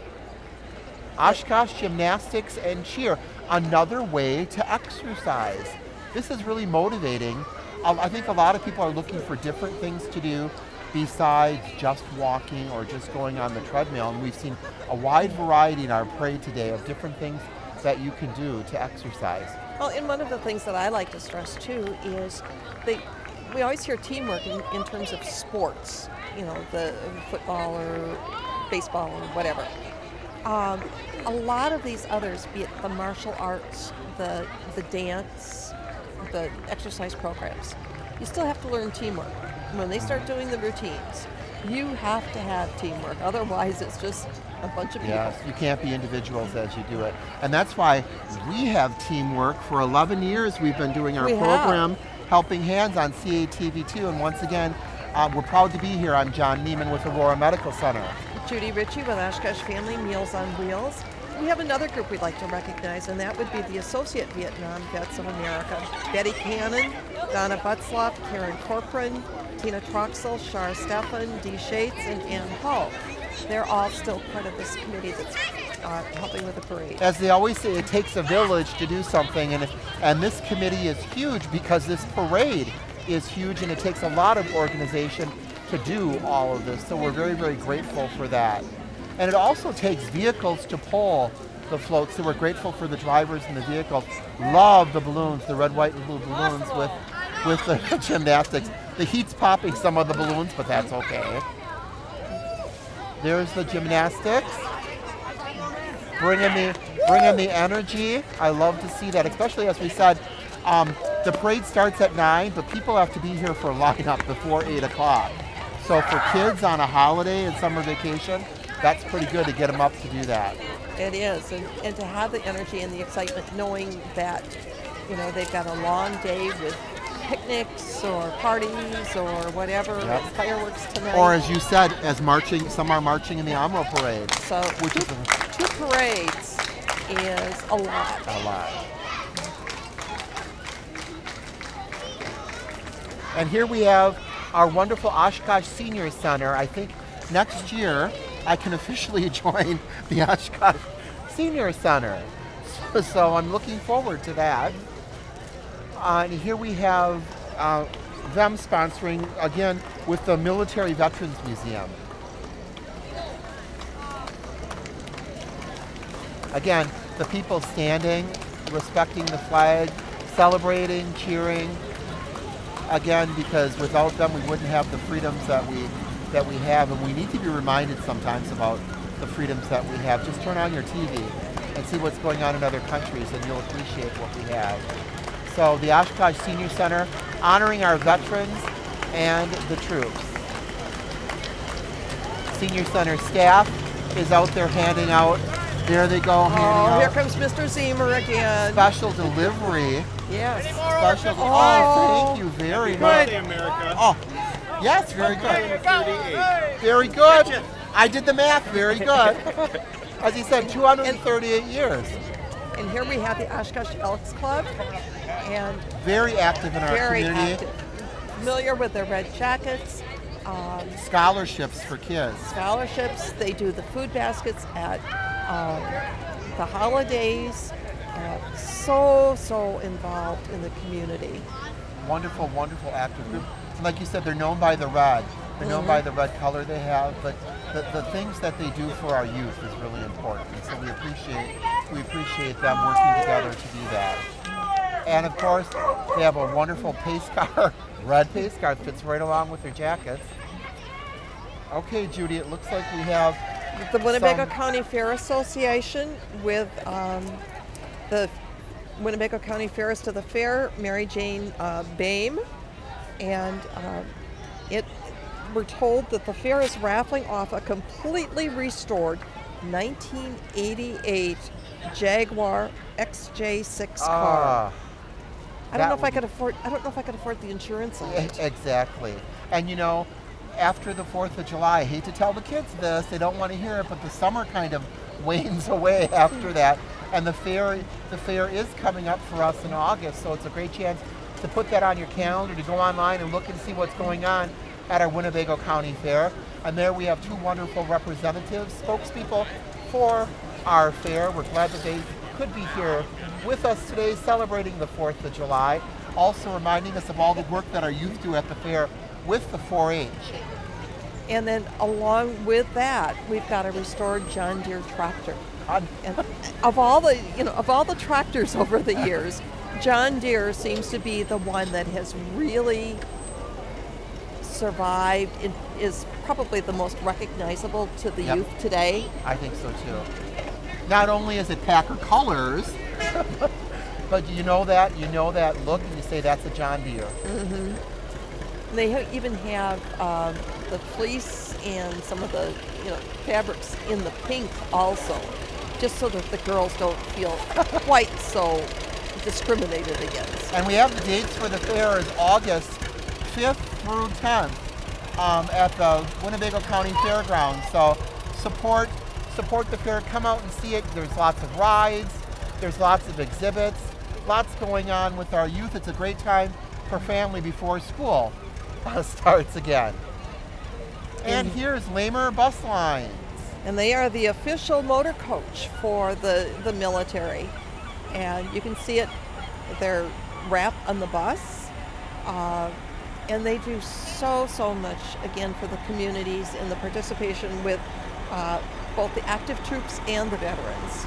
Oshkosh Gymnastics and Cheer, another way to exercise. This is really motivating. I think a lot of people are looking for different things to do besides just walking or just going on the treadmill, and we've seen a wide variety in our parade today of different things that you can do to exercise. Well, and one of the things that I like to stress too is we always hear teamwork in terms of sports, you know, the football or baseball or whatever. A lot of these others, be it the martial arts, the dance, the exercise programs, you still have to learn teamwork. When they start doing the routines, you have to have teamwork. Otherwise, it's just a bunch of people. Yes, you can't be individuals as you do it. And that's why we have teamwork. For 11 years, we've been doing our program, Helping Hands, on CATV2. And once again, we're proud to be here. I'm John Neiman with Aurora Medical Center. Judy Ritchie with Oshkosh Family Meals on Wheels. We have another group we'd like to recognize, and that would be the Associate Vietnam Vets of America. Betty Cannon, Donna Butzloff, Karen Corcoran, Tina Troxel, Shar Steffen, Dee Shates, and Ann Hull. They're all still part of this committee that's helping with the parade. As they always say, it takes a village to do something, and this committee is huge because this parade is huge, and it takes a lot of organization to do all of this, so we're very, very grateful for that. And it also takes vehicles to pull the floats, so we're grateful for the drivers and the vehicles. Love the balloons, the red, white, and blue balloons with the gymnastics. The heat's popping some of the balloons, but that's okay. There's the gymnastics. Bringing the energy. I love to see that, especially as we said, the parade starts at 9, but people have to be here for a lineup before 8 o'clock. So for kids on a holiday and summer vacation, that's pretty good to get them up to do that. It is, and to have the energy and the excitement, knowing that, you know, they've got a long day with picnics or parties or whatever, fireworks tonight. Or as you said, some are marching in the AMRO parade. So two parades is a lot. A lot. And here we have our wonderful Oshkosh Senior Center. I think next year I can officially join the Oshkosh Senior Center. So I'm looking forward to that. And here we have them sponsoring, again, with the Military Veterans Museum. Again, the people standing, respecting the flag, celebrating, cheering. Again, because without them, we wouldn't have the freedoms that we have, and we need to be reminded sometimes about the freedoms that we have. Just turn on your TV and see what's going on in other countries, and you'll appreciate what we have. So the Oshkosh Senior Center, honoring our veterans and the troops. Senior Center staff is out there handing out. There they go, handing out. Here comes Mr. Zemer again. Special delivery. Yes. Special. Oh, thank you very much. America. Oh, yes, very good. Very good. I did the math. Very good. As he said, 238 years. And here we have the Oshkosh Elks Club, and very active in our community. Active. Familiar with the Red Jackets. Scholarships for kids. Scholarships. They do the food baskets at the holidays. So involved in the community. Wonderful, wonderful active group. Like you said, they're known by the red. They're known by the red color they have, but the things that they do for our youth is really important. And so we appreciate them working together to do that. And of course, they have a wonderful pace car. Red pace car fits right along with their jackets. Okay, Judy, it looks like we have the Winnebago County Fair Association with the Winnebago County Fairest of the Fair, Mary Jane Bame, and we're told that the fair is raffling off a completely restored 1988 Jaguar XJ6 car. I don't know if I could afford the insurance on it. Exactly. And you know, after the 4th of July, I hate to tell the kids this, they don't want to hear it, but the summer kind of wanes away after that. And the fair is coming up for us in August, so it's a great chance to put that on your calendar, to go online and look and see what's going on at our Winnebago County Fair. And there we have two wonderful representatives, spokespeople for our fair. We're glad that they could be here with us today celebrating the 4th of July, also reminding us of all the work that our youth do at the fair with the 4-H. And then along with that, we've got a restored John Deere tractor. And of all the tractors over the years, John Deere seems to be the one that has really survived. It is probably the most recognizable to the youth today. I think so too. Not only is it Packer colors, but you know that look and you say that's a John Deere. Mm-hmm. They even have the fleece and some of the fabrics in the pink also, just so that the girls don't feel quite so discriminated against. And we have the dates for the fair is August 5th through 10th at the Winnebago County Fairgrounds. So support the fair, come out and see it. There's lots of rides, there's lots of exhibits, lots going on with our youth. It's a great time for family before school starts again. And here's Lamer Bus Lines. And they are the official motor coach for the military. And you can see it, their wrap on the bus. And they do so much, again, for the communities and the participation with both the active troops and the veterans.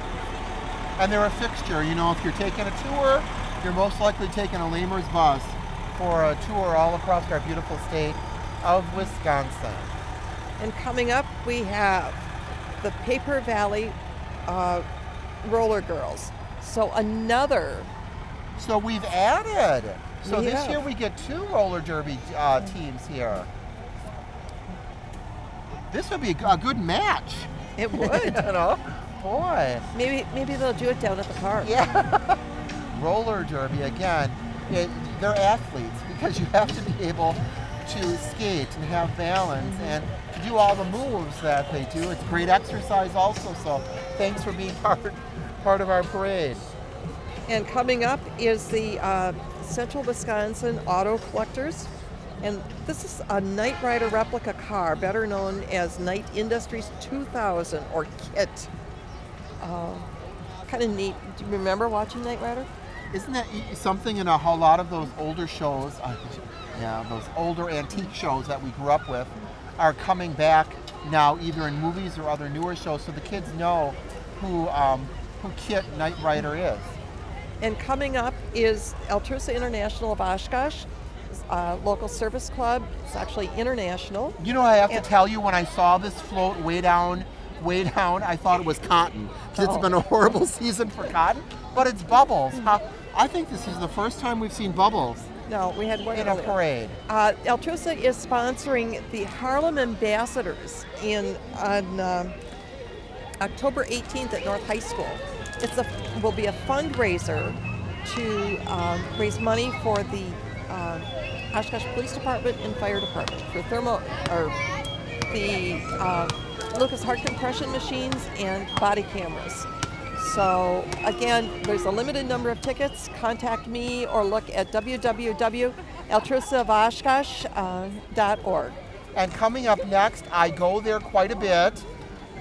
And they're a fixture. You know, if you're taking a tour, you're most likely taking a Lamer's bus for a tour all across our beautiful state of Wisconsin. And coming up, we have the Paper Valley Roller Girls. So we've added. So this year we get 2 roller derby teams here. This would be a good match. It would. You know? Boy. Maybe they'll do it down at the park. Yeah. Roller derby, again, they're athletes because you have to be able to skate and have balance and to do all the moves that they do. It's great exercise also, so thanks for being part of our parade. And coming up is the Central Wisconsin Auto Collectors And this is a Knight Rider replica car, better known as Knight Industries 2000 or KIT. Kind of neat. Do you remember watching Knight Rider? Isn't that something in a whole lot of those older shows, yeah, those older antique shows that we grew up with are coming back now either in movies or other newer shows, so the kids know who KIT Knight Rider is. And coming up is Altrusa International of Oshkosh, local service club. It's actually international. You know, I have to tell you, when I saw this float way down, I thought it was cotton. It's been a horrible season for cotton, but it's bubbles. I think this is the first time we've seen bubbles. No, we had one in a parade. Altrusa is sponsoring the Harlem Ambassadors on October 18th at North High School. Will be a fundraiser to raise money for the Oshkosh Police Department and Fire Department for the Lucas heart compression machines and body cameras. So again, there's a limited number of tickets. Contact me or look at www.altrusaofoshkosh.org. And coming up next, I go there quite a bit.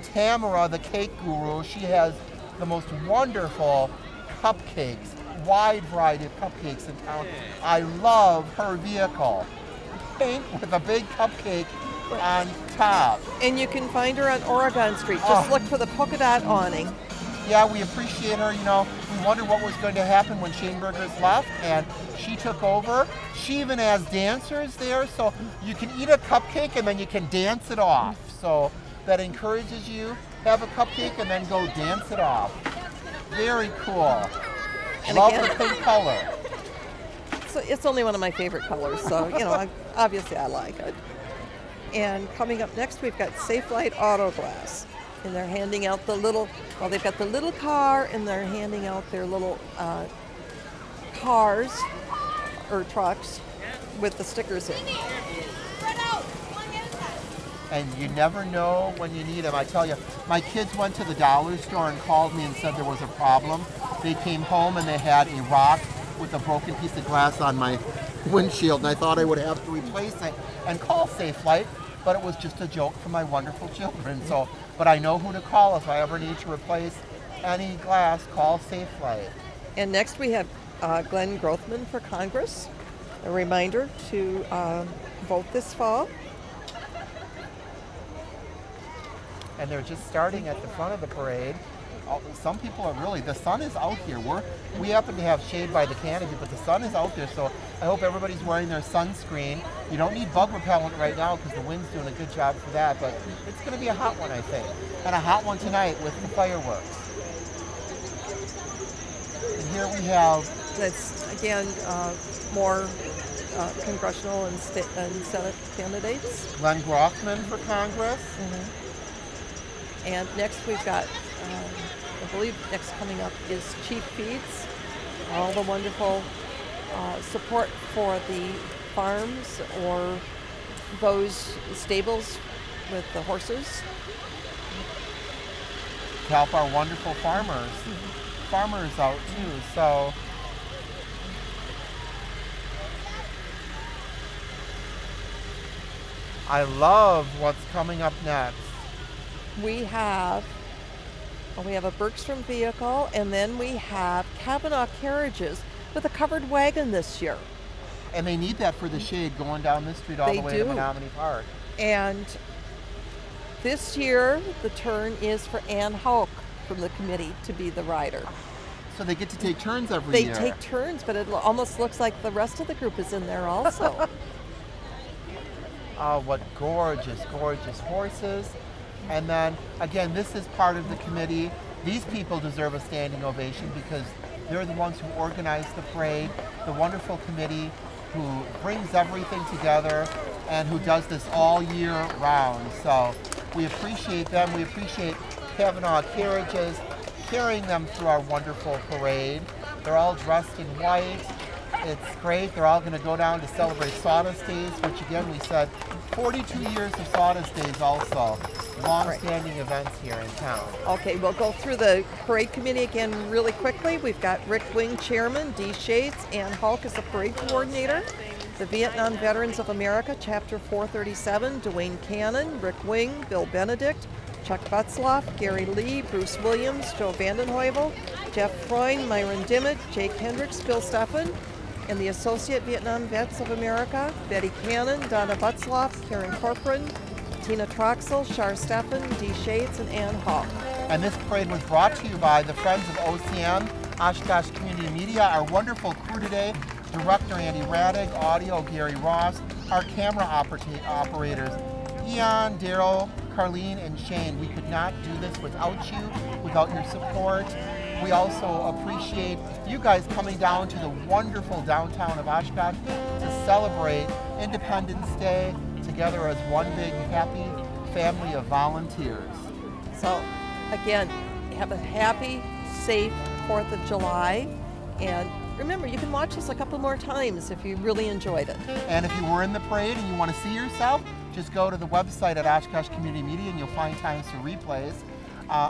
Tamara, the cake guru, she has the most wonderful cupcakes, wide variety of cupcakes in town. I love her vehicle. Pink with a big cupcake on top. And you can find her on Oregon Street. Just look for the polka dot awning. Yeah, we appreciate her. You know, we wondered what was going to happen when Shane Burgers left, and she took over. She even has dancers there, so you can eat a cupcake and then you can dance it off. So that encourages you. Have a cupcake and then go dance it off. Very cool. And love again, the pink color. So it's only one of my favorite colors, so you know, obviously I like it. And coming up next, we've got Safe Light Auto Glass. And they're handing out the little, well, they've got the little car and they're handing out their little cars or trucks with the stickers in. And you never know when you need them. I tell you, my kids went to the dollar store and called me and said there was a problem. They came home and they had a rock with a broken piece of glass on my windshield, and I thought I would have to replace it and call Safe Light, but it was just a joke for my wonderful children. So, but I know who to call if I ever need to replace any glass. Call Safe Light. And next we have Glenn Grothman for Congress. A reminder to vote this fall. And they're just starting at the front of the parade. Some people are really, the sun is out here. We happen to have shade by the canopy, but the sun is out there, so I hope everybody's wearing their sunscreen. You don't need bug repellent right now because the wind's doing a good job for that, but it's going to be a hot one, I think. And a hot one tonight with the fireworks. And here we have... That's, again, more congressional and Senate candidates. Glenn Grothman for Congress. Mm-hmm. And next we've got, I believe next coming up is Chief Feeds. All the wonderful support for the farms or those stables with the horses. To help our wonderful farmers. Farmers out too, so. I love what's coming up next. We have a Bergstrom vehicle, and then we have Kavanaugh carriages with a covered wagon this year. And they need that for the shade going down this street all the way to Menominee Park. And this year, the turn is for Ann Hauk from the committee to be the rider. So they get to take turns every year. They take turns, but it almost looks like the rest of the group is in there also. Oh, what gorgeous, gorgeous horses. And then, again, this is part of the committee. These people deserve a standing ovation because they're the ones who organize the parade, the wonderful committee who brings everything together and who does this all year round. So we appreciate them. We appreciate Kavanaugh carriages carrying them through our wonderful parade. They're all dressed in white. It's great. They're all going to go down to celebrate Sawdust Days, which again we said 42 years of Sawdust Days also. Long-standing events here in town. Okay, we'll go through the parade committee again really quickly. We've got Rick Wing, chairman, Dee Shades, Ann Hauk is the parade coordinator. The Vietnam Veterans of America, Chapter 437, Dwayne Cannon, Rick Wing, Bill Benedict, Chuck Butzloff, Gary Lee, Bruce Williams, Joe Vandenheuvel, Jeff Freund, Myron Dimmitt, Jake Hendricks, Bill Steffen, and the Associate Vietnam Vets of America, Betty Cannon, Donna Butzloff, Karen Corcoran, Tina Troxel, Shar Steffen, Dee Shates, and Ann Hall. And this parade was brought to you by the Friends of OCM, Oshkosh Community Media, our wonderful crew today, Director Andy Radig, Audio Gary Ross, our camera operators, Ian, Daryl, Carlene, and Shane. We could not do this without you, without your support. We also appreciate you guys coming down to the wonderful downtown of Oshkosh to celebrate Independence Day together as one big happy family of volunteers. So again, have a happy, safe 4th of July, and remember, you can watch this a couple more times if you really enjoyed it. And if you were in the parade and you want to see yourself, just go to the website at Oshkosh Community Media and you'll find times for replays.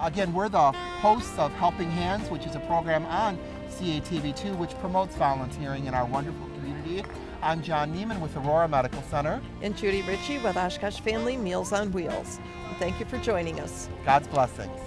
Again, we're the hosts of Helping Hands, which is a program on CATV2 which promotes volunteering in our wonderful community. I'm John Neiman with Aurora Medical Center. And Judy Ritchie with Oshkosh Family Meals on Wheels. And thank you for joining us. God's blessings.